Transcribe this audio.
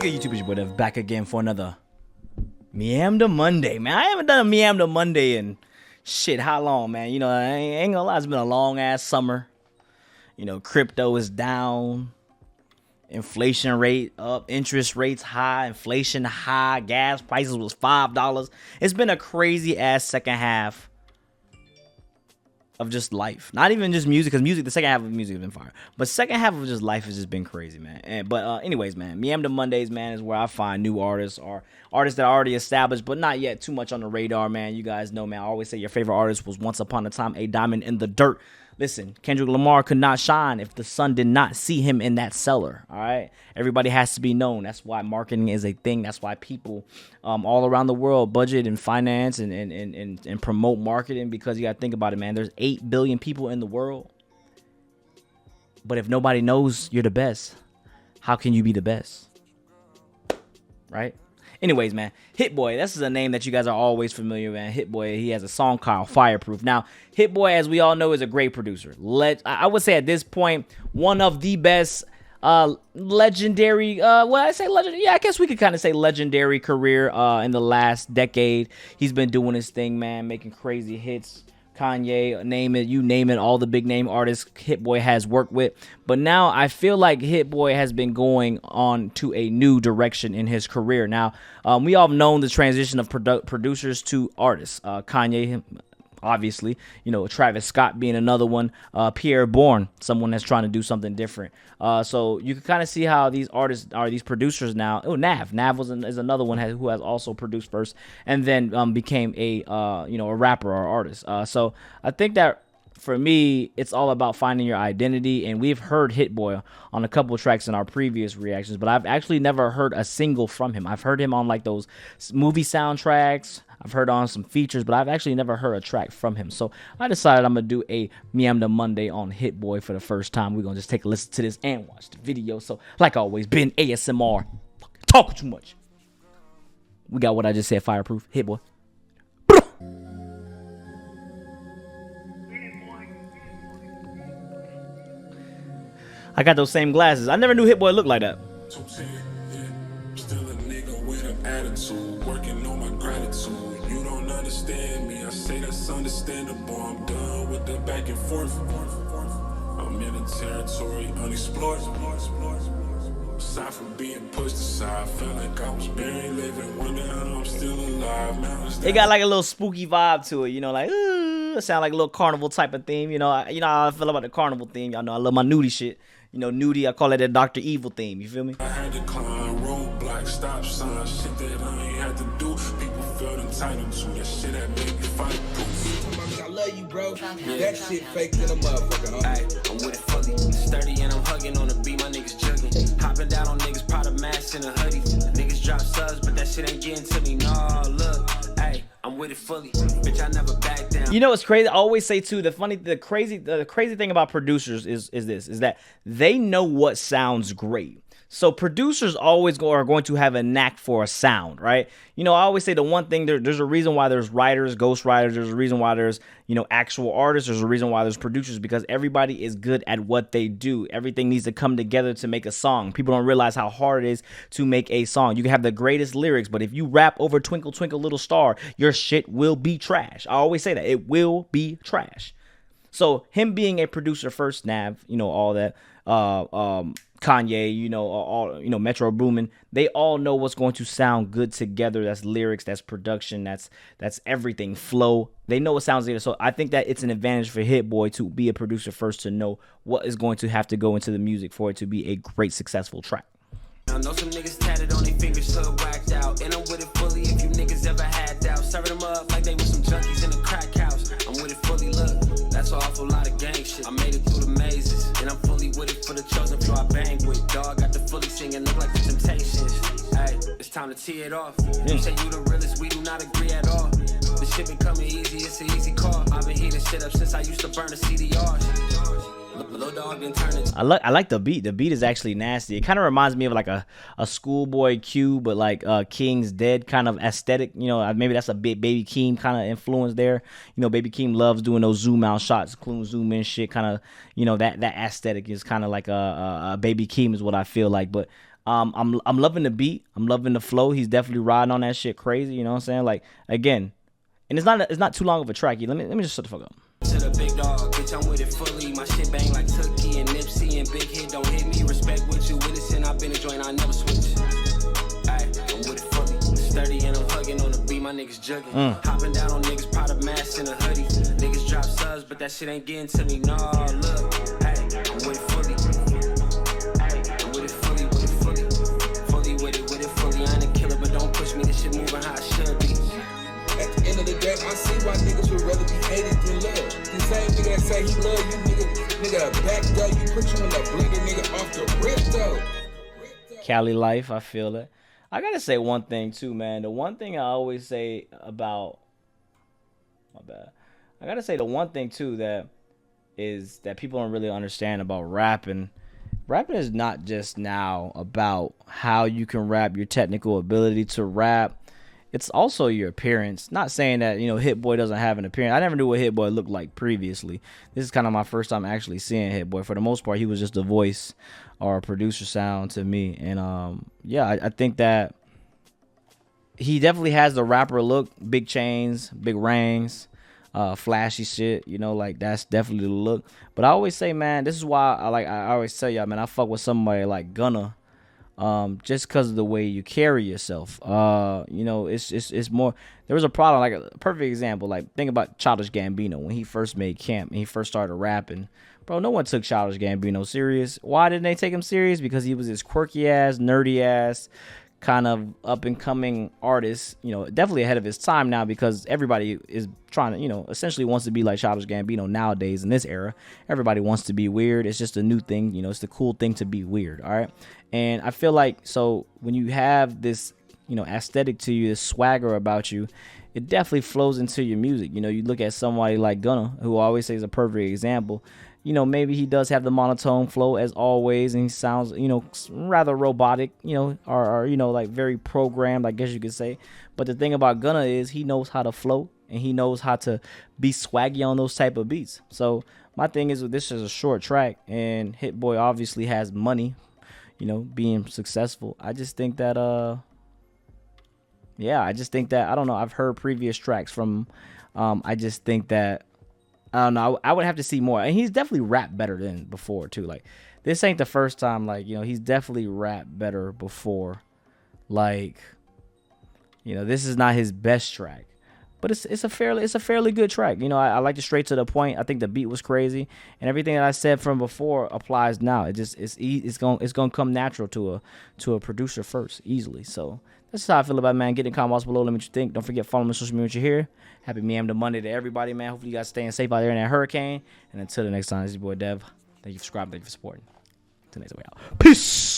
good, YouTube? It's your boy Dev back again for another Meamda Monday, man. I haven't done a Meamda Monday in shit, how long, man? You know, I ain't gonna lie, it's been a long ass summer. You know, crypto is down, inflation rate up, interest rates high, inflation high, gas prices was $5. It's been a crazy ass second half of just life. Not even just music, because music, the second half of music has been fire. But second half of just life has just been crazy, man. But anyways, man, Meamda Mondays, man, is where I find new artists or artists that are already established, but not yet too much on the radar, man. You guys know, man, I always say your favorite artist was once upon a time a diamond in the dirt. Listen, Kendrick Lamar could not shine if the sun did not see him in that cellar, all right? Everybody has to be known. That's why marketing is a thing. That's why people all around the world budget and finance and promote marketing, because you got to think about it, man. There's 8 billion people in the world. But if nobody knows you're the best, how can you be the best? Right? Anyways, man, Hit Boy, this is a name that you guys are always familiar with, man. Hit Boy, he has a song called Fireproof. Now, Hit Boy, as we all know, is a great producer. I would say at this point, one of the best legendary, well, I say legendary, yeah, I guess we could kind of say legendary career in the last decade. He's been doing his thing, man, making crazy hits. Kanye, name it, you name it, all the big name artists Hit Boy has worked with. But now I feel like Hit Boy has been going on to a new direction in his career. Now, we all have known the transition of producers to artists. Kanye, obviously, you know, Travis Scott being another one, Pierre Bourne, someone that's trying to do something different. So you can kind of see how these artists are, these producers now. Oh, Nav is another one who has also produced first and then became a a rapper or artist. So I think that for me, it's all about finding your identity, and we've heard Hit Boy on a couple of tracks in our previous reactions, but I've actually never heard a single from him. I've heard him on like those movie soundtracks. I've heard on some features, but I've actually never heard a track from him. So I decided I'm going to do a Meamda Monday on Hit Boy for the first time. We're going to just take a listen to this and watch the video. So like always, been ASMR. Talking too much. We got what I just said, Fireproof. Hit Boy. I got those same glasses. I never knew Hit Boy looked like that. Still a nigga with an attitude, working on my gratitude. You don't understand me, I say that's understandable. I'm done with the back and forth. I'm in a territory unexplored. Aside from being pushed aside, felt like I was buried, living, wonder how I'm still alive. Man, it got like a little spooky vibe to it, you know, like it sound like a little carnival type of theme, you know how I feel about the carnival theme. Y'all know I love my nudie shit. You know, nudie, I call it a Dr. Evil theme. You feel me? I had to climb roadblocks, stop signs, shit that I ain't had to do. People felt entitled to that shit that made me fireproof. I love you, bro. That shit fake than a motherfucker, huh? Ay, I'm with it fully. Sturdy and I'm hugging on the beat. My niggas jugging. Hopping down on niggas, proud of mask in a hoodie. Niggas drop subs, but that shit ain't getting to me. Nah, look. Ay, I'm with it fully. Bitch, I never back down. You know what's crazy? I always say too, the crazy thing about producers is that they know what sounds great. So producers always are going to have a knack for a sound, right? You know, I always say the one thing, there's a reason why there's writers, ghost writers. There's a reason why there's, actual artists. There's a reason why there's producers, because everybody is good at what they do. Everything needs to come together to make a song. People don't realize how hard it is to make a song. You can have the greatest lyrics, but if you rap over Twinkle Twinkle Little Star, your shit will be trash. I always say that. It will be trash. So him being a producer first, Nav, all that, Kanye, all Metro Boomin, they all know what's going to sound good together. That's lyrics, that's production, that's everything, flow. They know what sounds good. So I think that it's an advantage for Hit Boy to be a producer first, to know what is going to have to go into the music for it to be a great, successful track. I know some niggas tatted on their fingers, so whacked out. And I'm with it fully if you niggas ever had doubt. Serving them up like they were some junkies in a crack house. I'm with it fully, look, that's an awful lot of gang shit. I made it through the mazes, and I'm fully with it for the chosen few I bang with. Dog got the fully singing, look like the Temptations. Hey, it's time to tee it off. You say you the realest, we do not agree at all. The shit been coming easy, it's an easy call. I've been heating shit up since I used to burn the CDR. I like the beat. The beat is actually nasty. It kind of reminds me of like a Schoolboy Q, but like King's Dead kind of aesthetic. Maybe that's a bit Baby Keem kind of influence there. Baby Keem loves doing those zoom out shots, zoom in shit. Kind of, that aesthetic is kind of like a Baby Keem is what I feel like. But I'm loving the beat. I'm loving the flow. He's definitely riding on that shit crazy. You know what I'm saying? Like, again, and it's not too long of a track. Let me just shut the fuck up. To the big dog, bitch, I'm with it fully. My shit bang like Tookie and Nipsey and Big Hit don't hit me. Respect what you witnessing. I've been a joint, I never switch. Ayy, I'm with it fully. Sturdy and I'm hugging on the beat, my niggas jugging. Hopping down on niggas, proud of mask in a hoodie. Niggas drop subs, but that shit ain't getting to me. No, look, hey, I'm with it fully. Hey, I'm with it fully, with it fully. Fully with it fully. I ain't a killer, but don't push me. This shit moving how it should be. At the end of the day, I see why niggas would rather be hated than loved. The same nigga that say he love you, nigga back though, you put you in the bleeder, nigga off the rip though. Cali life, I feel it. I gotta say one thing too, man. The one thing I always say about I gotta say the one thing too that people don't really understand about rapping. Rapping is not just now about how you can rap, your technical ability to rap. It's also your appearance. Not saying that, Hit Boy doesn't have an appearance. I never knew what Hit Boy looked like previously. This is kind of my first time actually seeing Hit Boy. For the most part, he was just a voice or a producer sound to me. And I think that he definitely has the rapper look. Big chains, big rings, flashy shit. Like that's definitely the look. But I always say, man, this is why I always tell y'all, man, I fuck with somebody like Gunna. Just because of the way you carry yourself. It's more. There was a problem, like a perfect example. Like think about Childish Gambino when he first made Camp and he first started rapping. Bro, no one took Childish Gambino serious. Why didn't they take him serious? Because he was this quirky ass, nerdy ass, kind of up and coming artist. Definitely ahead of his time now because everybody is trying to, essentially wants to be like Childish Gambino nowadays in this era. Everybody wants to be weird. It's just a new thing. It's the cool thing to be weird. All right. And I feel like, so when you have this, aesthetic to you, this swagger about you, it definitely flows into your music. You look at somebody like Gunna, who I always say is a perfect example. Maybe he does have the monotone flow as always, and he sounds, rather robotic, or like very programmed, I guess you could say. But the thing about Gunna is he knows how to flow, and he knows how to be swaggy on those type of beats. So my thing is, this is a short track, and Hit Boy obviously has money, being successful. I just think that, I don't know. I've heard previous tracks from, I just think that, I don't know. I would have to see more. And he's definitely rapped better than before, too. Like, this ain't the first time, like, he's definitely rapped better before. Like, this is not his best track. But it's a fairly good track. I like it straight to the point. I think the beat was crazy, and everything that I said from before applies now. It's gonna come natural to a producer first, easily. So that's how I feel about it, man. Get in the comments below. Let me know what you think. Don't forget follow me on social media when you're here. Happy Meamda Monday to everybody, man. Hopefully you guys staying safe out there in that hurricane. And until the next time, this is your boy Dev. Thank you for subscribing. Thank you for supporting. Until next time, we out. Peace.